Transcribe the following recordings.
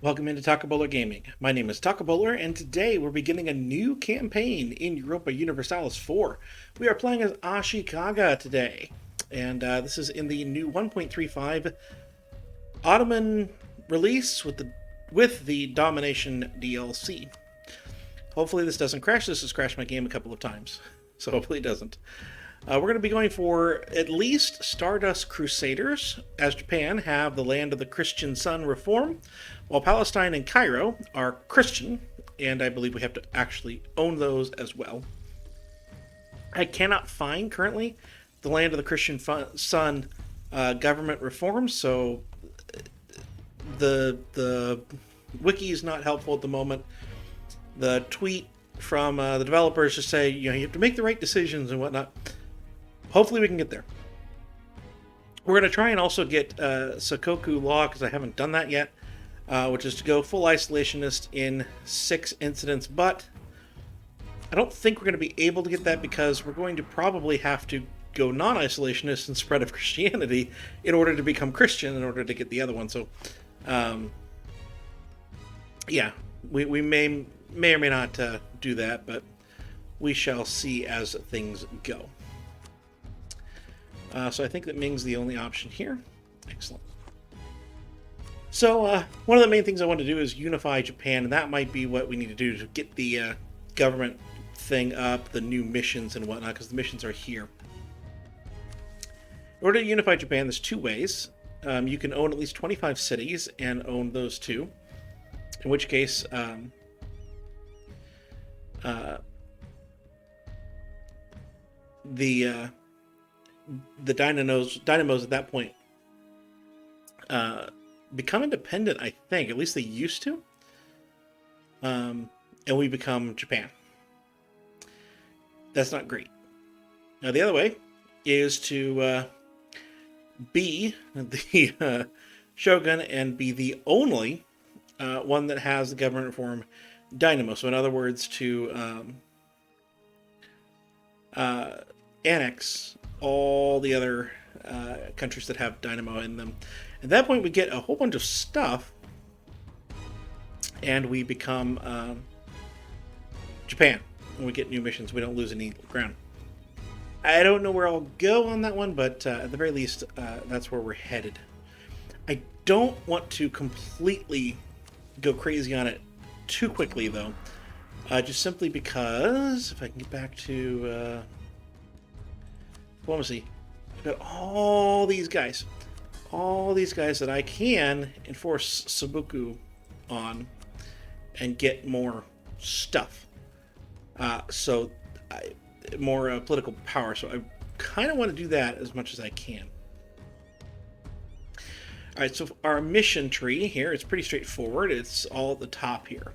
Welcome into Taco Gaming. My name is Taco and today we're beginning a new campaign in Europa Universalis 4. We are playing as Ashikaga today, and this is in the new 1.35 Ottoman release with the Domination DLC. Hopefully this doesn't crash. This has crashed my game a couple of times, so hopefully it doesn't. We're going to be going for at least Stardust Crusaders, as Japan have the land of the Christian Sun reform, while Palestine and Cairo are Christian, and I believe we have to actually own those as well. I cannot find currently the land of the Christian Sun government reform, so the wiki is not helpful at the moment. The tweet from the developers just say, you have to make the right decisions and whatnot. Hopefully we can get there. We're going to try and also get Sakoku Law, because I haven't done that yet, which is to go full isolationist in 6 incidents, but I don't think we're going to be able to get that because we're going to probably have to go non-isolationist and spread of Christianity in order to become Christian in order to get the other one. So, yeah, we may or may not do that, but we shall see as things go. So I think that Ming's the only option here. Excellent. So one of the main things I want to do is unify Japan, and that might be what we need to do to get the government thing up, the new missions and whatnot, because the missions are here. In order to unify Japan, there's 2 ways. You can own at least 25 cities and own those 2, in which case the dynamos at that point become independent, I think. At least they used to. And we become Japan. That's not great. Now, the other way is to be the shogun and be the only one that has the government reform dynamo. So, in other words, to annex all the other countries that have dynamo in them. At that point, we get a whole bunch of stuff, and we become Japan. When we get new missions, we don't lose any ground. I don't know where I'll go on that one, but at the very least, that's where we're headed. I don't want to completely go crazy on it too quickly, though. Just simply because, if I can get back to diplomacy, I've got all these guys that I can enforce Sabuku on and get more stuff. More political power. So I kind of want to do that as much as I can. All right, so our mission tree here is pretty straightforward. It's all at the top here.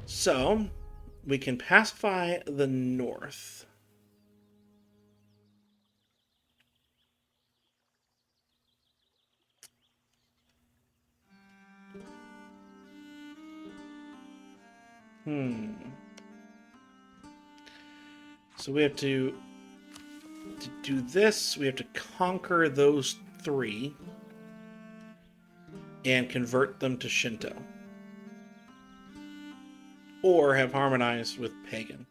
So we can pacify the north. So we have to do this. We have to conquer those 3 and convert them to Shinto. Or have harmonized with Pagan.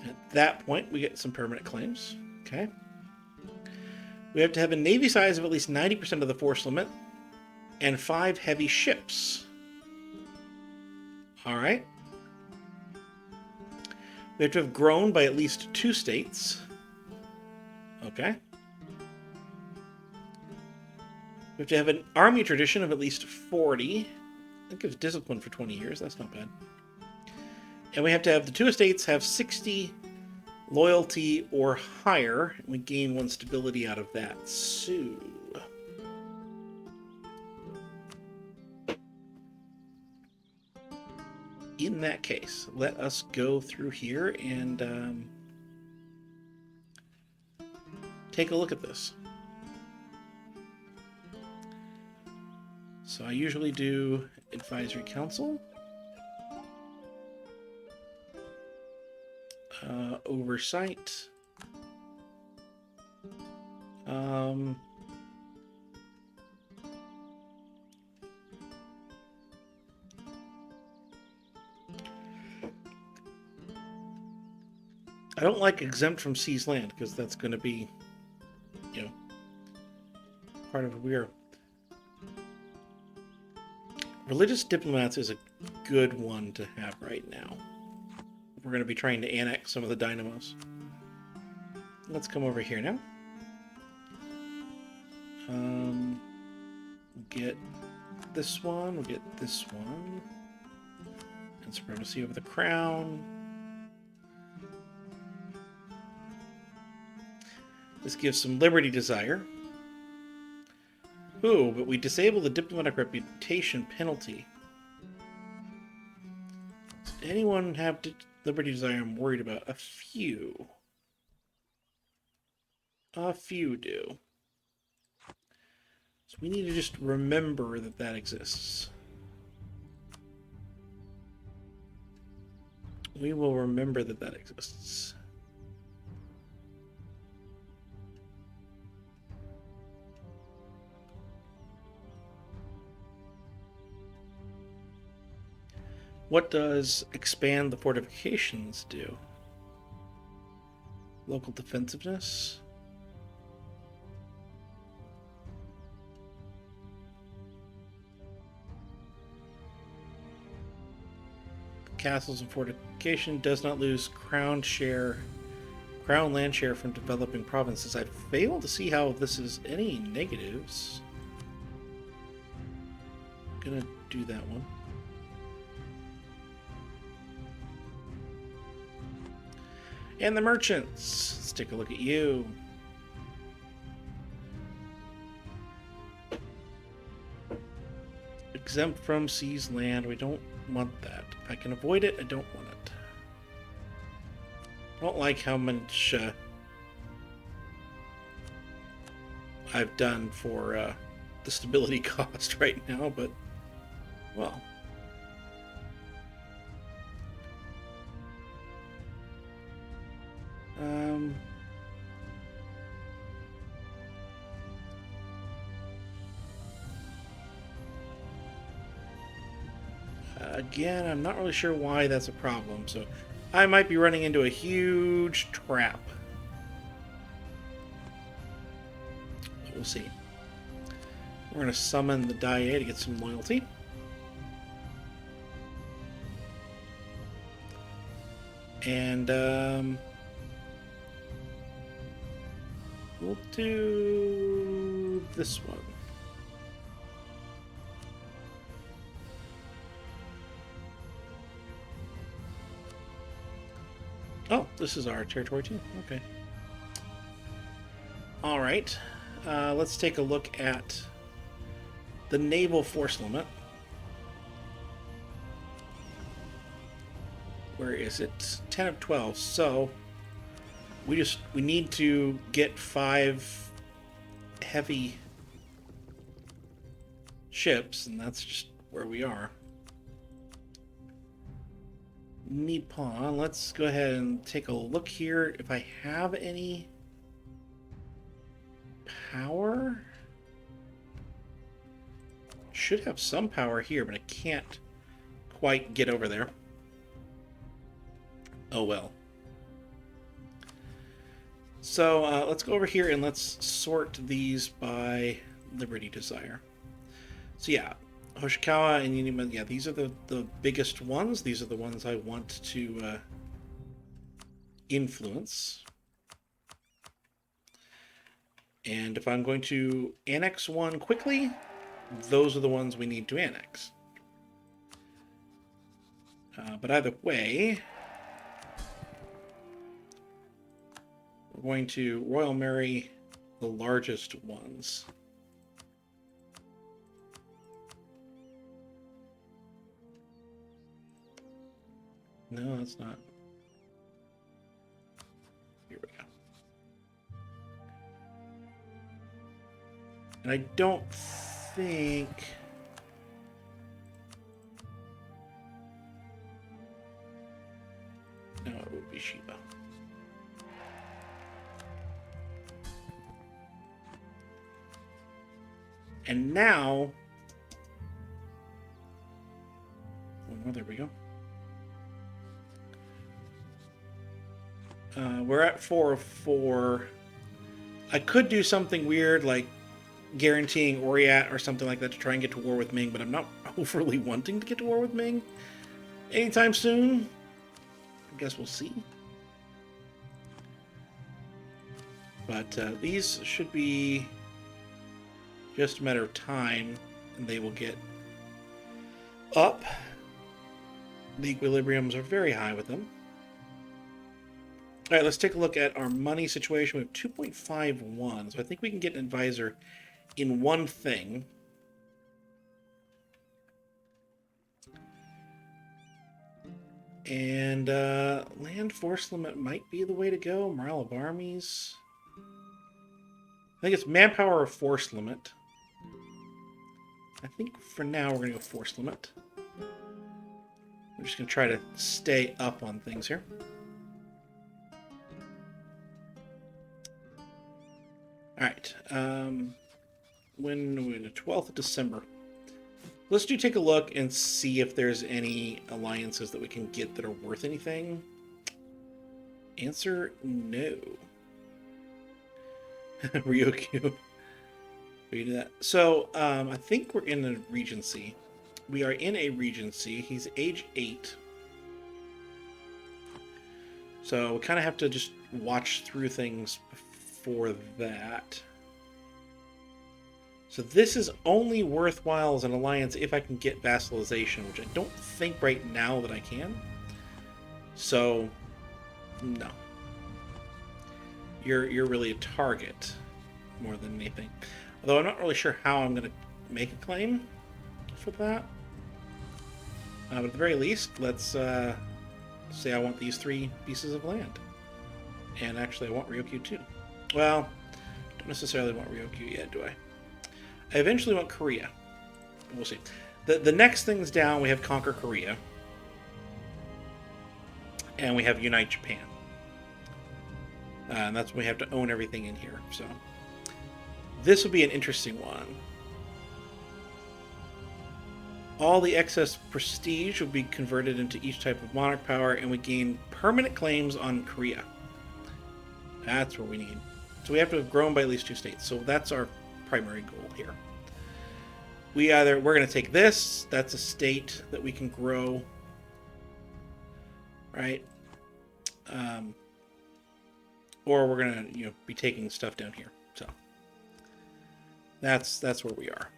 At that point, we get some permanent claims. Okay. We have to have a navy size of at least 90% of the force limit and 5 heavy ships. All right. We have to have grown by at least 2 states. Okay. We have to have an army tradition of at least 40. That gives discipline for 20 years. That's not bad. And we have to have the 2 estates have 60 loyalty or higher. And we gain 1 stability out of that. So in that case, let us go through here and take a look at this. So I usually do Advisory Council, Oversight, I don't like exempt from seas land because that's going to be, you know, part of a weird. Religious diplomats is a good one to have right now. We're going to be trying to annex some of the dynamos. Let's come over here now. We'll get this one. We'll get this one. And supremacy over the crown. This gives some liberty desire. Ooh, but we disable the diplomatic reputation penalty. Does anyone have liberty desire I'm worried about? A few. A few do. So we need to just remember that that exists. We will remember that that exists. What does expand the fortifications do? Local defensiveness. Castles and fortification does not lose crown land share from developing provinces. I fail to see how this is any negatives. I'm gonna do that one. And the merchants. Let's take a look at you. Exempt from seas land. We don't want that. If I can avoid it, I don't want it. I don't like how much I've done for the stability cost right now, but, well. Again, I'm not really sure why that's a problem, so I might be running into a huge trap. We'll see. We're going to summon the Dai to get some loyalty. And we'll do this one. Oh, this is our territory too. Okay. All right. Let's take a look at the naval force limit. Where is it? 10 of 12. So we need to get 5 heavy ships, and that's just where we are. Nippon. Let's go ahead and take a look here if I have any power. Should have some power here, but I can't quite get over there. Oh well. So let's go over here and let's sort these by liberty desire. So yeah, Hoshikawa and Unimon, yeah, these are the biggest ones. These are the ones I want to influence. And if I'm going to annex one quickly, those are the ones we need to annex. But either way, we're going to Royal Marry the largest ones. No, that's not. Here we go. And I don't think... No, it would be Shiba. And now... Oh, there we go. We're at 4 of 4. I could do something weird like guaranteeing Oriat or something like that to try and get to war with Ming, but I'm not overly wanting to get to war with Ming anytime soon. I guess we'll see. But these should be just a matter of time, and they will get up. The equilibriums are very high with them. All right, let's take a look at our money situation. We have 2.51, so I think we can get an advisor in one thing. And land force limit might be the way to go. Morale of armies. I think it's manpower or force limit. I think for now we're going to go force limit. We're just going to try to stay up on things here. Alright, when the 12th of December. Let's take a look and see if there's any alliances that we can get that are worth anything. Answer, no. Ryokyu. We do that. So, I think we're in a Regency. We are in a Regency. He's age 8. So, we kind of have to just watch through things for that. So this is only worthwhile as an alliance if I can get vassalization, which I don't think right now that I can. So, no. You're really a target more than anything. Although I'm not really sure how I'm going to make a claim for that. But at the very least, let's say I want these 3 pieces of land. And actually I want Ryokyu too. Well, don't necessarily want Ryokyu yet, do I? I eventually want Korea. We'll see. The next things down, we have Conquer Korea. And we have Unite Japan. And that's when we have to own everything in here. So this will be an interesting one. All the excess prestige will be converted into each type of monarch power, and we gain permanent claims on Korea. That's what we need. So we have to have grown by at least 2 states. So that's our primary goal here. We're going to take this. That's a state that we can grow. Right? Or we're going to, be taking stuff down here. So that's where we are.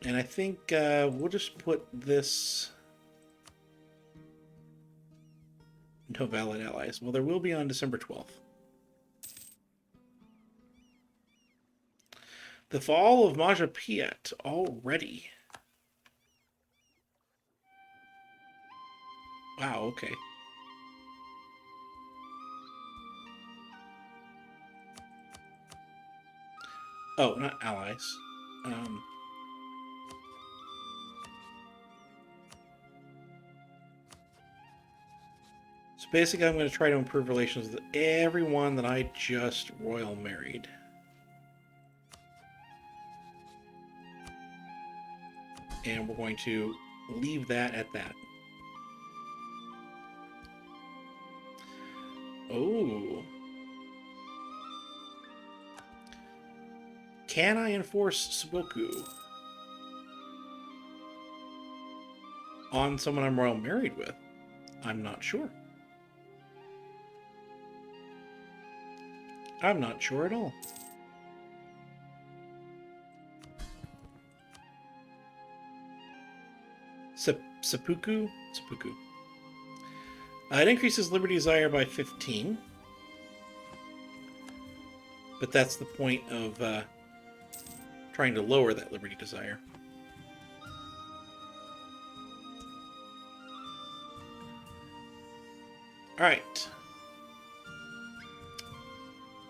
And I think we'll just put this. No valid allies. Well, there will be on December 12th. The fall of Majapahit already. Wow, okay. Oh, not allies. So basically, I'm going to try to improve relations with everyone that I just royal married. And we're going to leave that at that. Oh. Can I enforce Sakoku on someone I'm royal married with? I'm not sure. I'm not sure at all. Seppuku? Seppuku. It increases liberty desire by 15. But that's the point of trying to lower that liberty desire. Alright.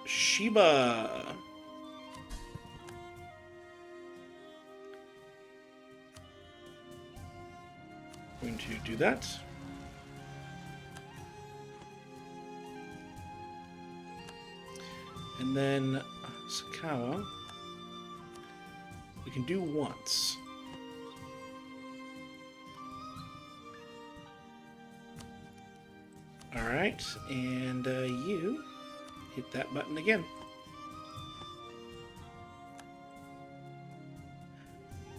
Shiba. Going to do that. And then Sakawa, we can do once. Alright, and you hit that button again.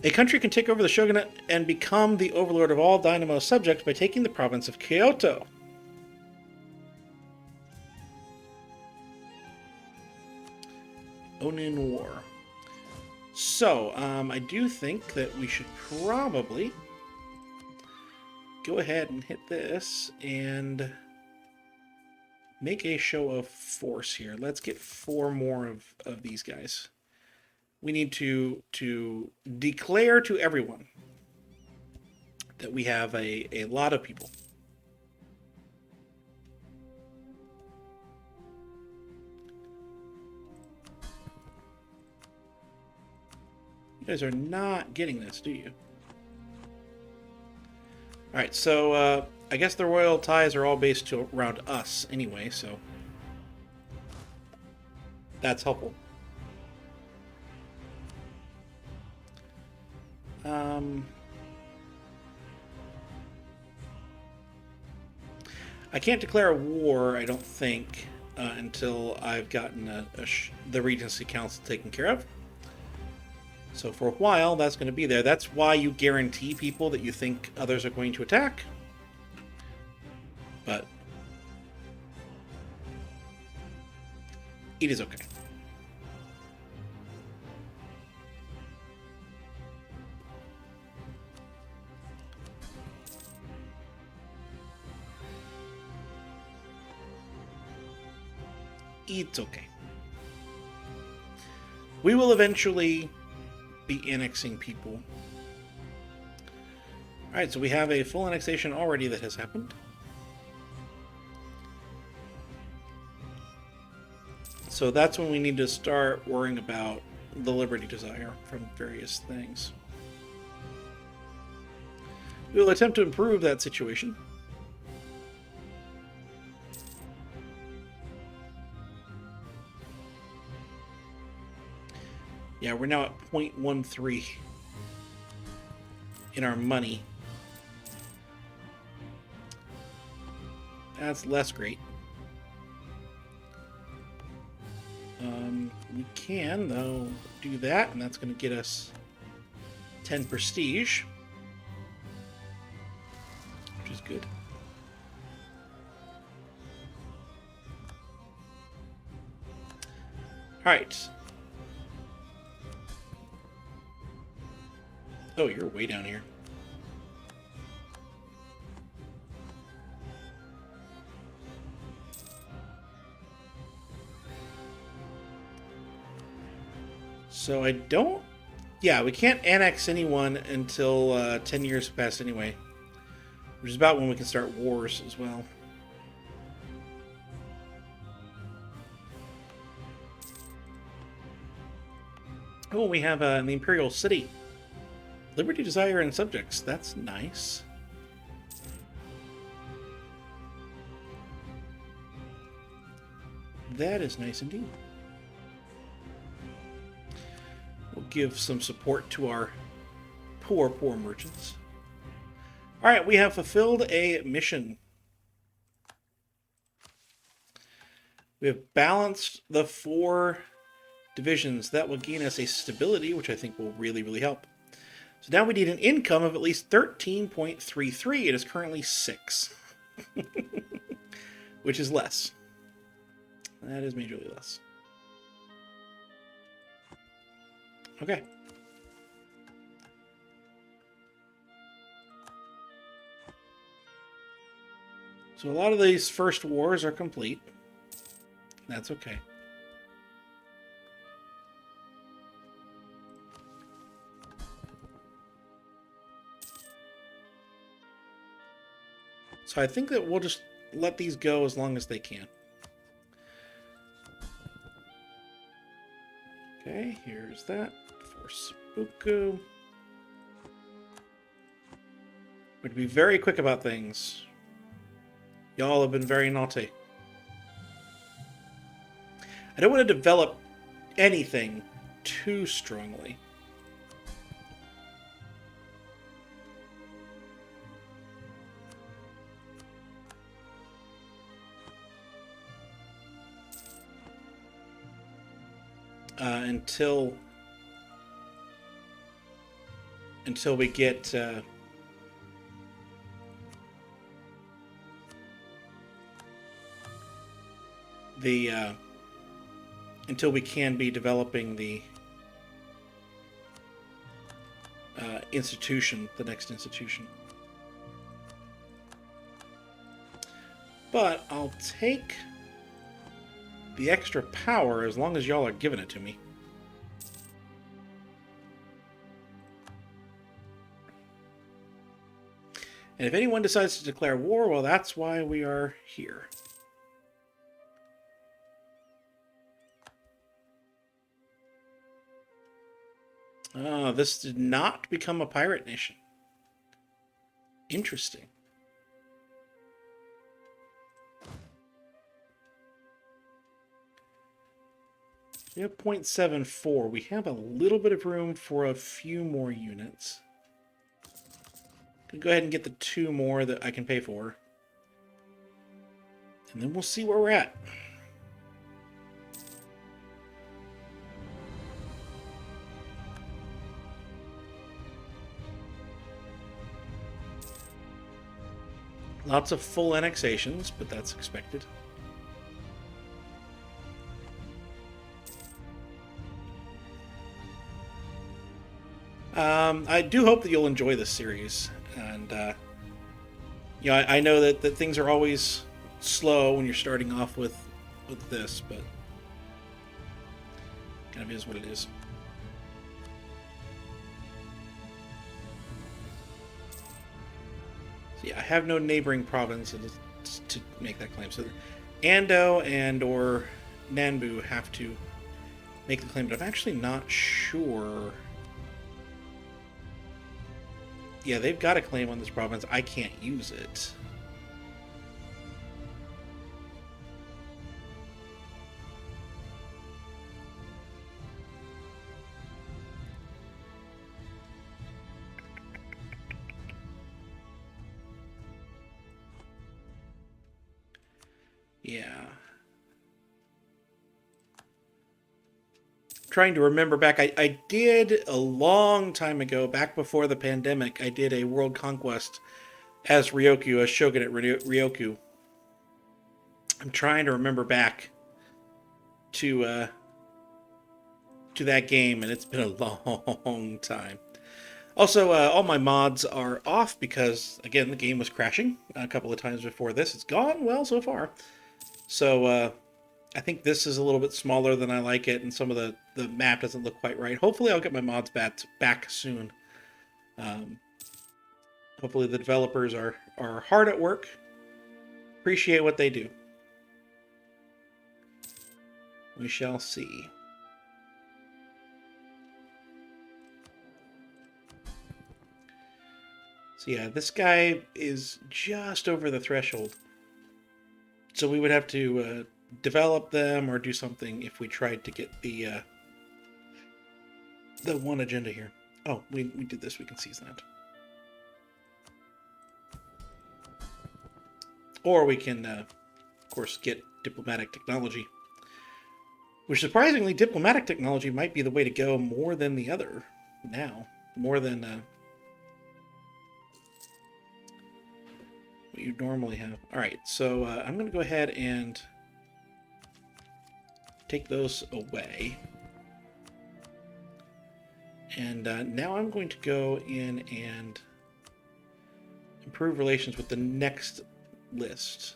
A country can take over the shogunate and become the overlord of all Dynamo subjects by taking the province of Kyoto. Onin War. So, I do think that we should probably go ahead and hit this and make a show of force here. Let's get 4 more of these guys. We need to declare to everyone that we have a lot of people. You guys are not getting this, do you? Alright, so I guess the royal ties are all based around us anyway, so that's helpful. I can't declare a war, I don't think, until I've gotten the Regency Council taken care of. So for a while, that's going to be there. That's why you guarantee people that you think others are going to attack. But it is okay. It's okay. We will eventually be annexing people. Alright, so we have a full annexation already that has happened. So that's when we need to start worrying about the liberty desire from various things. We will attempt to improve that situation. Yeah, we're now at 0.13 in our money. That's less great. We can, though, do that, and that's going to get us 10 prestige, which is good. All right. Oh, you're way down here. So I don't... Yeah, we can't annex anyone until 10 years pass anyway. Which is about when we can start wars as well. Oh, we have the Imperial City. Liberty, desire, and subjects. That's nice. That is nice indeed. We'll give some support to our poor merchants. Alright, we have fulfilled a mission. We have balanced the 4 divisions. That will gain us a stability, which I think will really help. So now we need an income of at least 13.33. It is currently 6. Which is less. That is majorly less. Okay. So a lot of these first wars are complete. That's okay. So I think that we'll just let these go as long as they can. Okay, here's that for Sakoku. We're to be very quick about things. Y'all have been very naughty. I don't want to develop anything too strongly. until we get until we can be developing the institution, the next institution. But I'll take the extra power as long as y'all are giving it to me. And if anyone decides to declare war, well, that's why we are here. This did not become a pirate nation. Interesting. We have 0.74. We have a little bit of room for a few more units. Go ahead and get the 2 more that I can pay for. And then we'll see where we're at. Lots of full annexations, but that's expected. I do hope that you'll enjoy this series, and you know, I know that things are always slow when you're starting off with this, but kind of is what it is. So yeah, I have no neighboring province to make that claim. So Ando and or Nanbu have to make the claim, but I'm actually not sure. Yeah, they've got a claim on this province. I can't use it. Yeah. Trying to remember back, I did a long time ago, back before the pandemic, I did a world conquest as Ryoku, as shogunate Ryoku. I'm trying to remember back to that game, and it's been a long time. Also, all my mods are off because, again, the game was crashing a couple of times before this. It's gone well so far. So, I think this is a little bit smaller than I like it, and some of the map doesn't look quite right. Hopefully I'll get my mods back soon. Hopefully the developers are hard at work. Appreciate what they do. We shall see. So yeah, this guy is just over the threshold. So we would have to develop them or do something if we tried to get the one agenda here. Oh, we did this. We can seize that. Or we can, of course, get diplomatic technology. Which, surprisingly, diplomatic technology might be the way to go more than the other now. More than what you normally have. Alright, so I'm going to go ahead and take those away. And now I'm going to go in and improve relations with the next list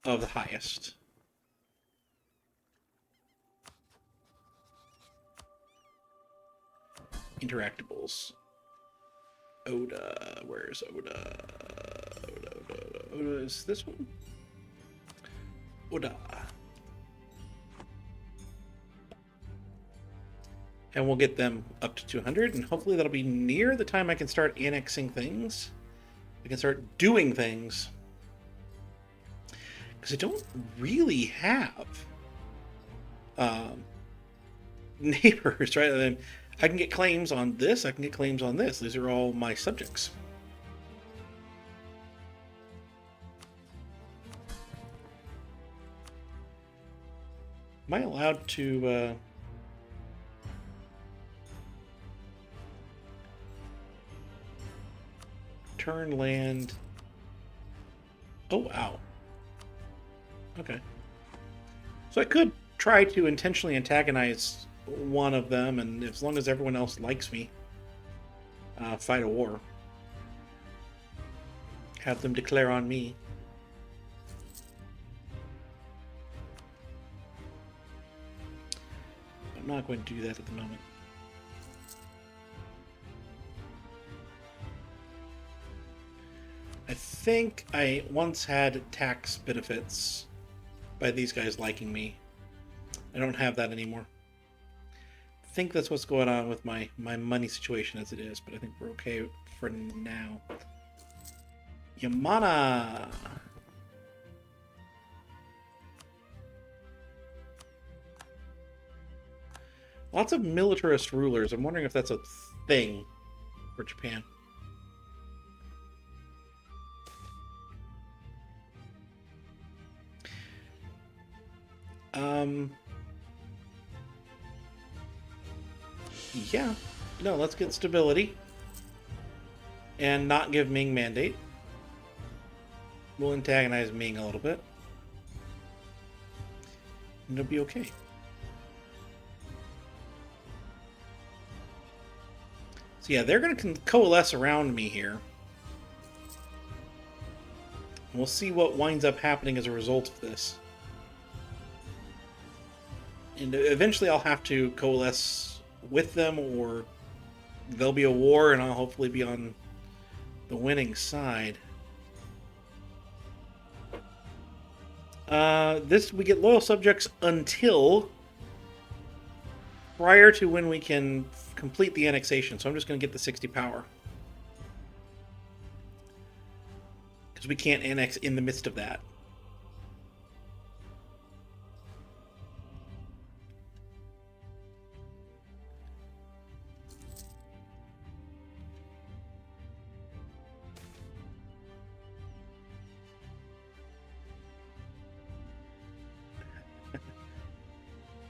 of the highest. Interactables. Oda. Where's Oda? Oda is this one? Oda. And we'll get them up to 200, and hopefully that'll be near the time I can start annexing things. I can start doing things. Because I don't really have neighbors, right? I mean, I can get claims on this, I can get claims on this. These are all my subjects. Am I allowed to... turn land... Oh, wow. Okay. So I could try to intentionally antagonize one of them, and as long as everyone else likes me, fight a war. Have them declare on me. I'm not going to do that at the moment. I think I once had tax benefits by these guys liking me. I don't have that anymore. I think that's what's going on with my money situation as it is, but I think we're okay for now. Yamana! Lots of militarist rulers. I'm wondering if that's a thing for Japan. Yeah. No, let's get stability. And not give Ming mandate. We'll antagonize Ming a little bit. And it'll be okay. So yeah, they're going to coalesce around me here. We'll see what winds up happening as a result of this. And eventually I'll have to coalesce with them, or there'll be a war and I'll hopefully be on the winning side. We get loyal subjects until prior to when we can complete the annexation. So I'm just going to get the 60 power. Because we can't annex in the midst of that.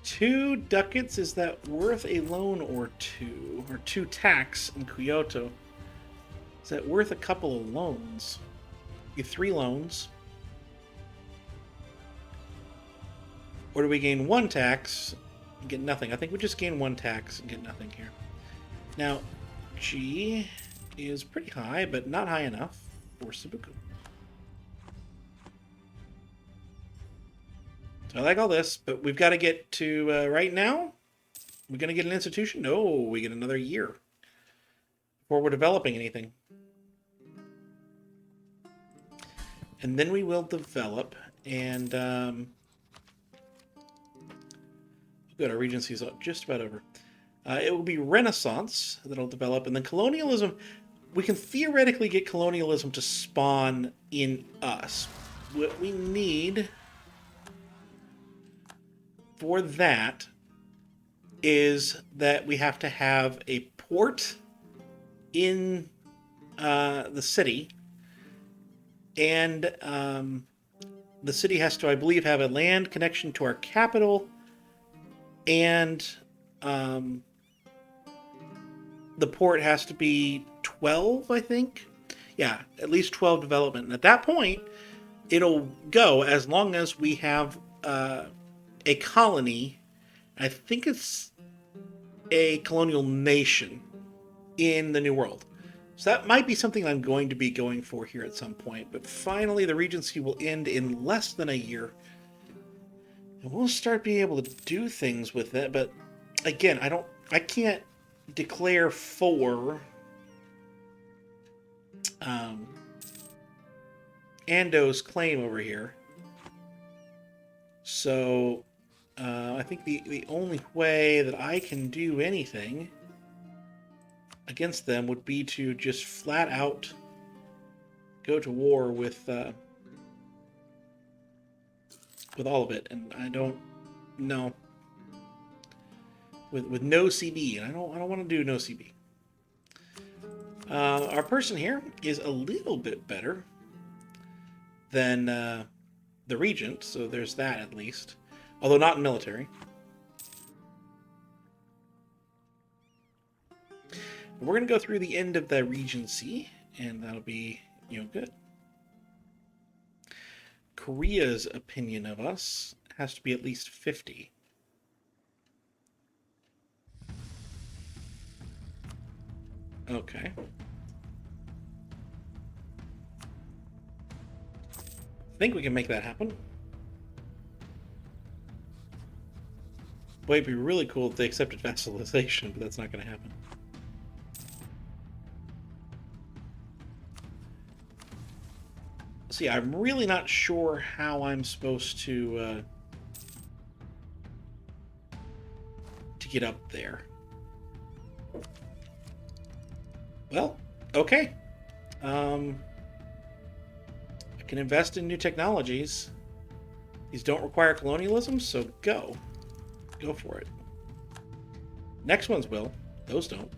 Two ducats, is that worth a loan or two? Or two tax in Kyoto? Is that worth a couple of loans? Get 3 loans. Or do we gain 1 tax and get nothing? I think we just gain 1 tax and get nothing here. Now, G is pretty high, but not high enough for Sabuku. So I like all this, but we've got to get to, right now, we're going to get an institution? No, we get another year before we're developing anything. And then we will develop, and good, our Regency is just about over. It will be Renaissance that'll develop, and then colonialism, we can theoretically get colonialism to spawn in us. What we need for that is that we have to have a port in the city, and the city has to, I believe, have a land connection to our capital, and the port has to be 12, I think. Yeah, at least 12 development. And at that point, it'll go as long as we have a colony. I think it's a colonial nation in the New World. So that might be something I'm going to be going for here at some point. But finally, the Regency will end in less than a year. And we'll start being able to do things with it. But again, I can't declare for Ando's claim over here. So I think the only way that I can do anything against them would be to just flat out go to war with all of it, and I don't know with no CB, and I don't want to do no CB. Our person here is a little bit better than the Regent, so there's that at least. although not in military. We're going to go through the end of the Regency, and that'll be, good. Korea's opinion of us has to be at least 50. Okay. I think we can make that happen. Boy, it'd be really cool if they accepted vassalization, but that's not going to happen. See, I'm really not sure how I'm supposed to get up there. Well, okay. I can invest in new technologies. These don't require colonialism, so go. Go for it. Next ones will. Those don't.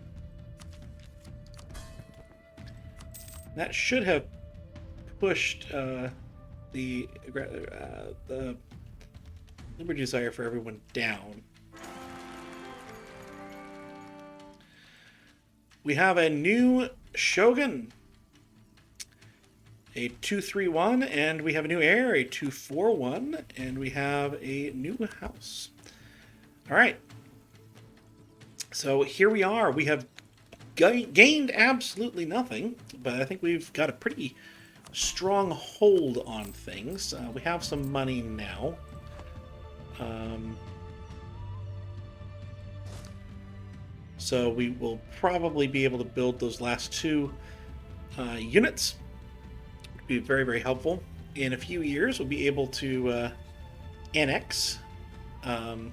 That should have pushed the liberty desire for everyone down. We have a new shogun, a 231, and we have a new heir, a 241, and we have a new house. All right. So here we are. We have gained absolutely nothing, but I think we've got a pretty strong hold on things. We have some money now. So we will probably be able to build those last two units. It'll be very, very helpful. In a few years, we'll be able to annex some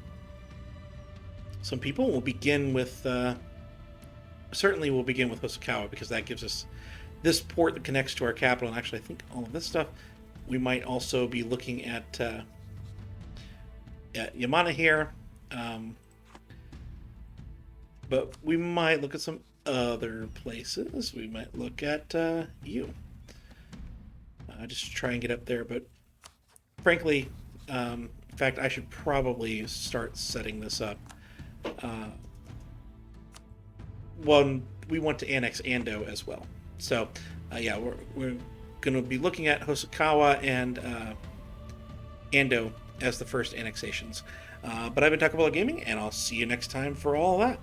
people. We'll begin with certainly we'll begin with Hosokawa, because that gives us this port that connects to our capital. And actually, I think all of this stuff, we might also be looking at Yamana here. But we might look at some other places. We might look at you. Just to try and get up there. But frankly, in fact, I should probably start setting this up. Well, we want to annex Ando as well. So, yeah, we're going to be looking at Hosokawa and Ando as the first annexations. But I've been Takobola Gaming, and I'll see you next time for all that.